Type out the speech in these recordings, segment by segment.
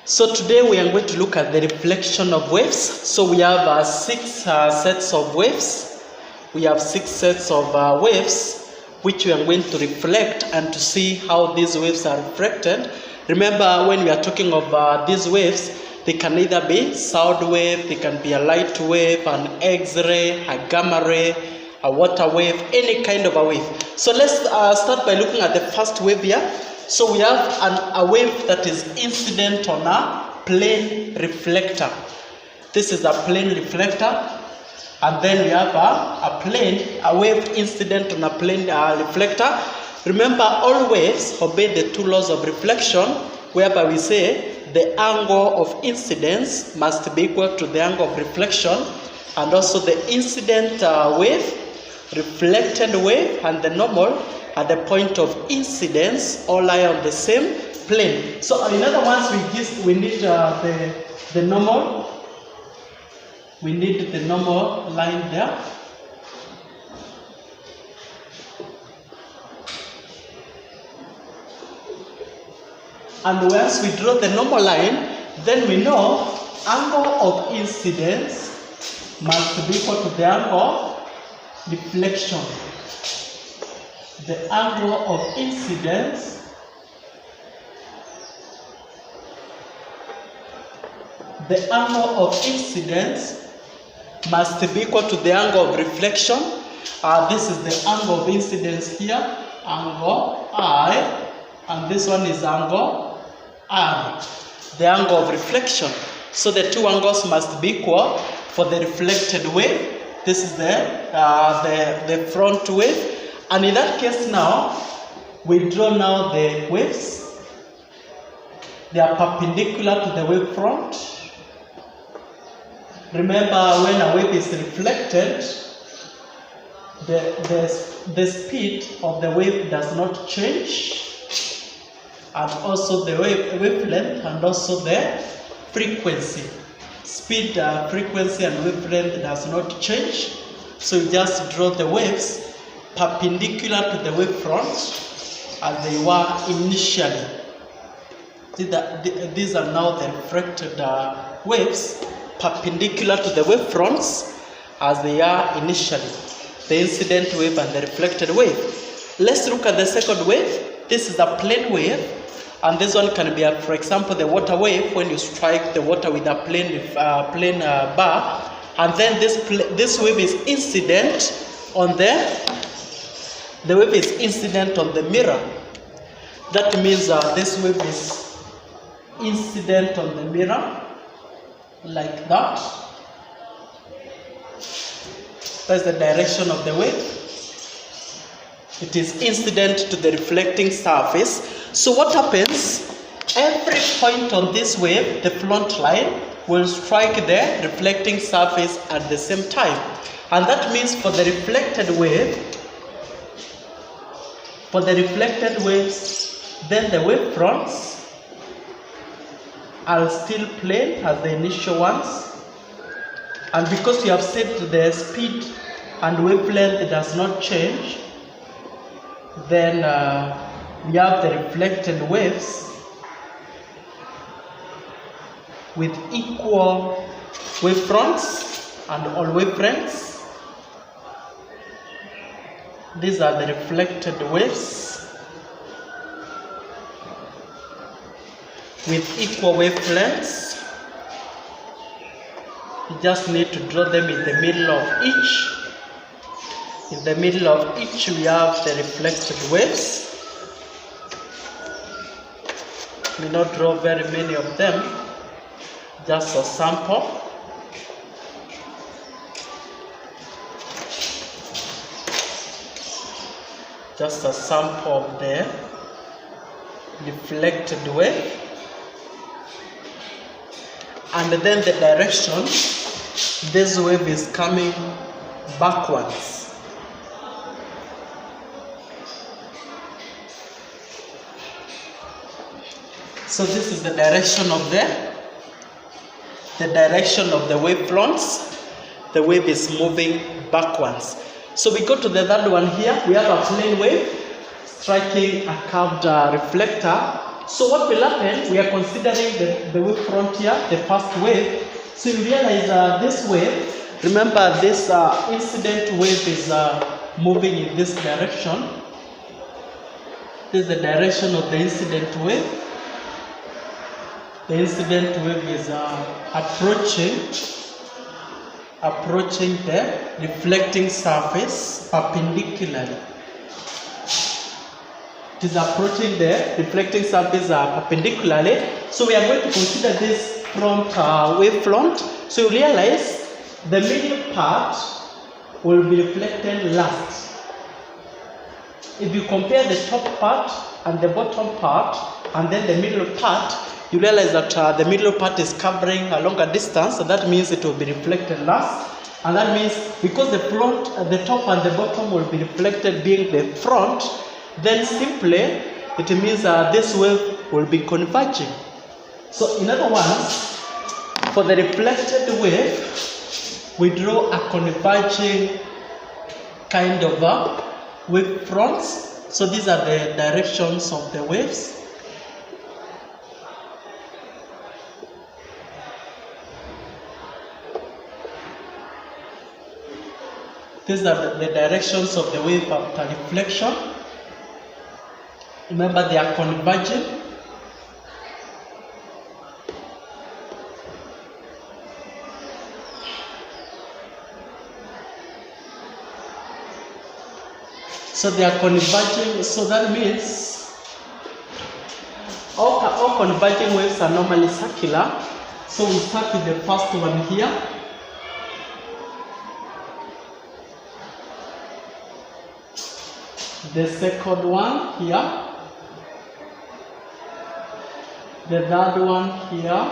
So today we are going to look at the reflection of waves. So we have six sets of waves. We have six sets of waves which we are going to reflect and to see how these waves are reflected. Remember, when we are talking of these waves, they can either be sound wave, they can be a light wave, an X-ray, a gamma ray, a water wave, any kind of a wave. So let's start by looking at the first wave here. So we have a wave that is incident on a plane reflector. This is a plane reflector. And then we have a wave incident on a plane reflector. Remember, all waves obey the two laws of reflection, whereby we say the angle of incidence must be equal to the angle of reflection, and also the incident wave, reflected wave, and the normal at the point of incidence all lie on the same plane. So in other words, we need the normal. We need the normal line there. And once we draw the normal line, then we know angle of incidence must be equal to the angle of deflection. The angle of incidence must be equal to the angle of reflection. This is the angle of incidence here, angle I, and this one is angle R, the angle of reflection. So the two angles must be equal for the reflected wave. This is the front wave. And in that case now, we draw now the waves. They are perpendicular to the wave front. Remember, when a wave is reflected, the speed of the wave does not change. And also the wavelength and also the frequency. Speed, frequency, and wavelength does not change. So you just draw the waves perpendicular to the wave front as they were initially. These are now the reflected waves perpendicular to the wave fronts as they are initially. The incident wave and the reflected wave. Let's look at the second wave. This is a plane wave. And this one can be, for example, the water wave, when you strike the water with a plane bar. And then this wave is incident on the wave is incident on the mirror. That means this wave is incident on the mirror, like that. That's the direction of the wave. It is incident to the reflecting surface. So what happens? Every point on this wave, the front line, will strike the reflecting surface at the same time. And that means for the reflected waves, then the wave fronts are still plane as the initial ones. And because you have said the speed and wavelength does not change, then we have the reflected waves with equal wavefronts and all wavelengths. These are the reflected waves with equal wavelengths. You just need to draw them in the middle of each. In the middle of each, we have the reflected waves. We may not draw very many of them, just a sample. Just a sample of the reflected wave. And then the direction, this wave is coming backwards. So this is the direction of the wave fronts. The wave is moving backwards. So we go to the third one here. We have a plane wave striking a curved reflector So what will happen, we are considering the wave front here, the first wave. So you realize this wave, remember this incident wave is moving in this direction. This is the direction of the incident wave. The incident wave is approaching the reflecting surface perpendicularly. It is approaching the reflecting surface perpendicularly. So we are going to consider this front wave front. So you realize the middle part will be reflected last. If you compare the top part and the bottom part and then the middle part, you realize that the middle part is covering a longer distance, so that means it will be reflected last. And that means because the top and the bottom will be reflected being the front, then simply it means this wave will be converging. So in other words, for the reflected wave, we draw a converging kind of wave fronts. So these are the directions of the waves. These are the directions of the wave after reflection. Remember, they are converging. So they are converging, so that means all converging waves are normally circular. So we start with the first one here. The second one here. The third one here.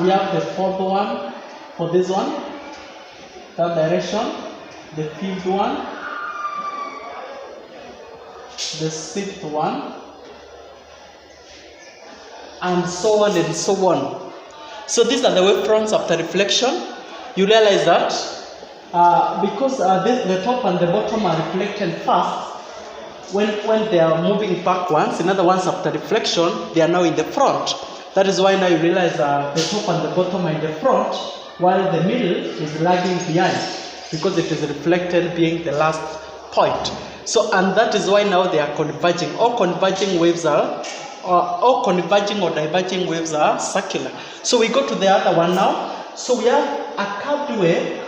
We have the fourth one for this one, that direction. The fifth one, the sixth one, and so on and so on. So these are the wave fronts after reflection. You realize that because the top and the bottom are reflected first, when they are moving backwards, in other words, after reflection, they are now in the front. That is why now you realize the top and the bottom are in the front, while the middle is lagging behind, because it is reflected being the last point. So, and that is why now they are converging. All converging waves are, all converging or diverging waves are circular. So we go to the other one now. So we have a curved wave,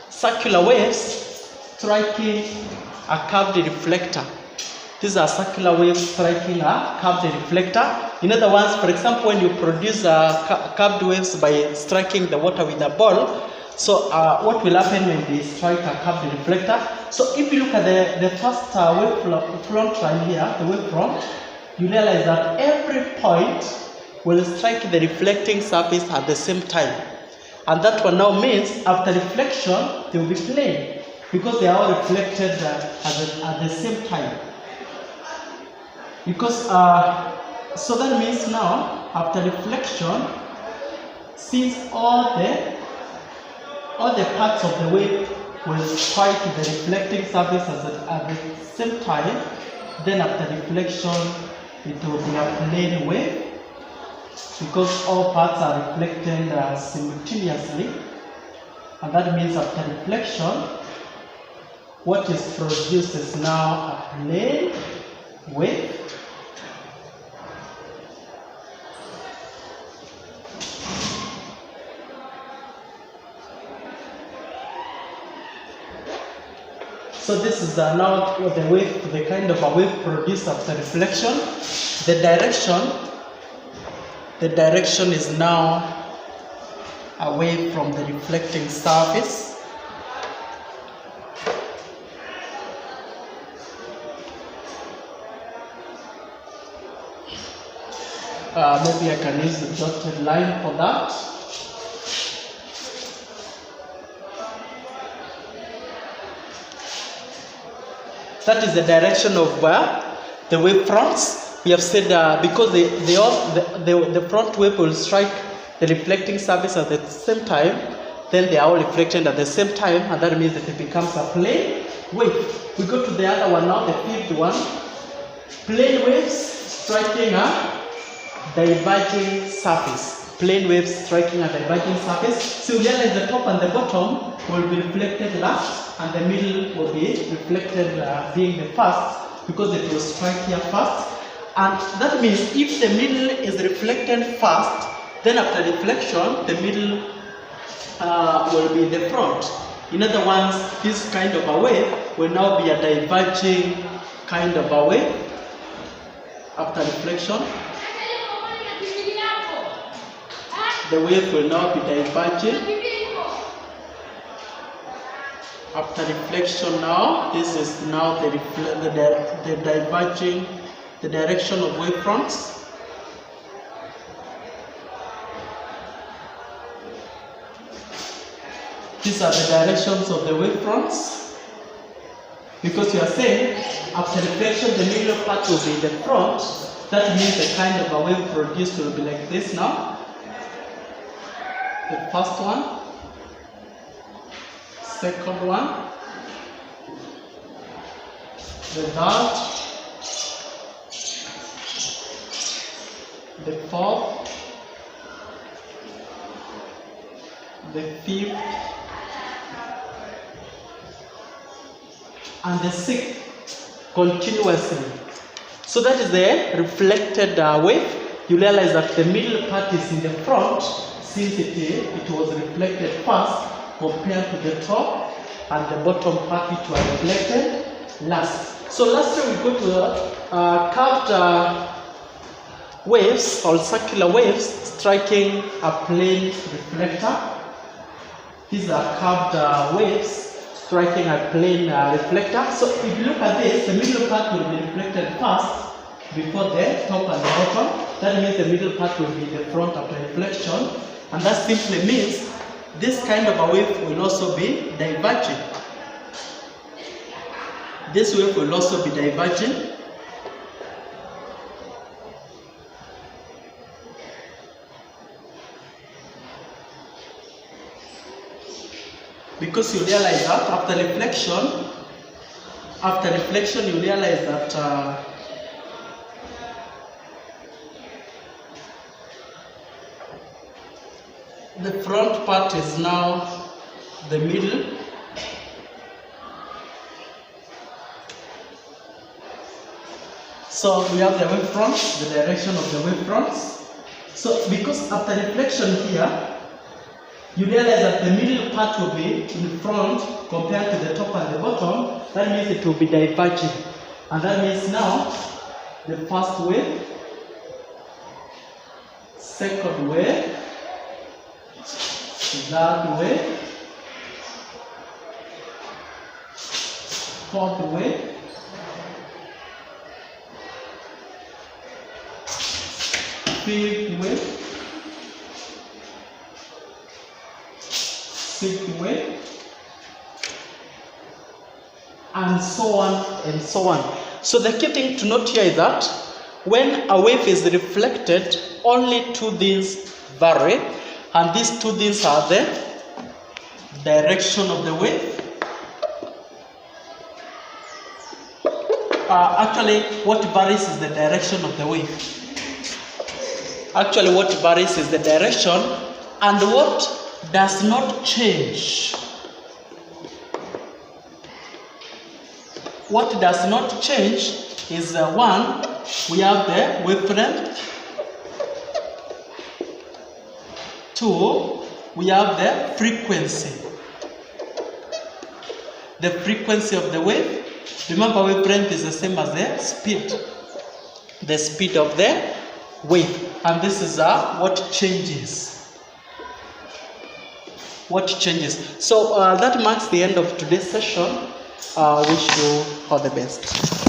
circular waves striking a curved reflector. These are circular waves striking a curved reflector. In other words, for example, when you produce curved waves by striking the water with a ball, so what will happen when they strike a curved reflector? So if you look at the first wave front right here, the wave front, you realize that every point will strike the reflecting surface at the same time. And that one now means after reflection, they will be plane, because they are all reflected at the same time. Because so that means now after reflection, since all the parts of the wave will strike the reflecting surface at the same time, then after reflection it will be a plane wave, because all parts are reflected simultaneously. And that means after reflection, what is produced is now a plane wave. So this is now the kind of a wave produced after reflection. The direction is now away from the reflecting surface. Maybe I can use the dotted line for that. That is the direction of the wave fronts. We have said because the front wave will strike the reflecting surface at the same time, then they are all reflected at the same time, and that means that it becomes a plane. wave. We go to the other one now, the fifth one. Plane waves striking a diverging surface. Plane waves striking a diverging surface. So you realize the top and the bottom will be reflected last, and the middle will be reflected being the first, because it will strike here first. And that means if the middle is reflected first, then after reflection, the middle will be the front. In other words, this kind of a wave will now be a diverging kind of a wave after reflection. The wave will now be diverging. After reflection now, this is now the diverging, the direction of wave fronts. These are the directions of the wave fronts. Because you are saying, after reflection, the middle part will be the front. That means the kind of a wave produced will be like this now. The first one, second one, the third, the fourth, the fifth, and the sixth, continuously. So that is the reflected wave. You realize that the middle part is in the front, since it was reflected first compared to the top, and the bottom part which was reflected last. So lastly we go to curved waves or circular waves striking a plane reflector. These are curved waves striking a plane reflector. So if you look at this, the middle part will be reflected first before the top and the bottom. That means the middle part will be the front after reflection, and that simply means this kind of a wave will also be diverging. This wave will also be diverging. Because you realize that after reflection you realize that the front part is now the middle, so we have the wave fronts, the direction of the wave fronts. So because after reflection here, you realize that the middle part will be in front compared to the top and the bottom. That means it will be diverging, and that means now the first wave, second wave, third wave, fourth wave, fifth wave, sixth wave, and so on and so on. So the key thing to note here is that when a wave is reflected, only two things vary, and these two things are the direction of the wave. Actually, what varies is the direction of the wave. Actually, what varies is the direction, and what does not change. What does not change is one, we have the wavelength. Two, we have the frequency. The frequency of the wave. Remember, wavelength is the same as the speed. The speed of the wave. And this is what changes. What changes. So that marks the end of today's session. Wish you all the best.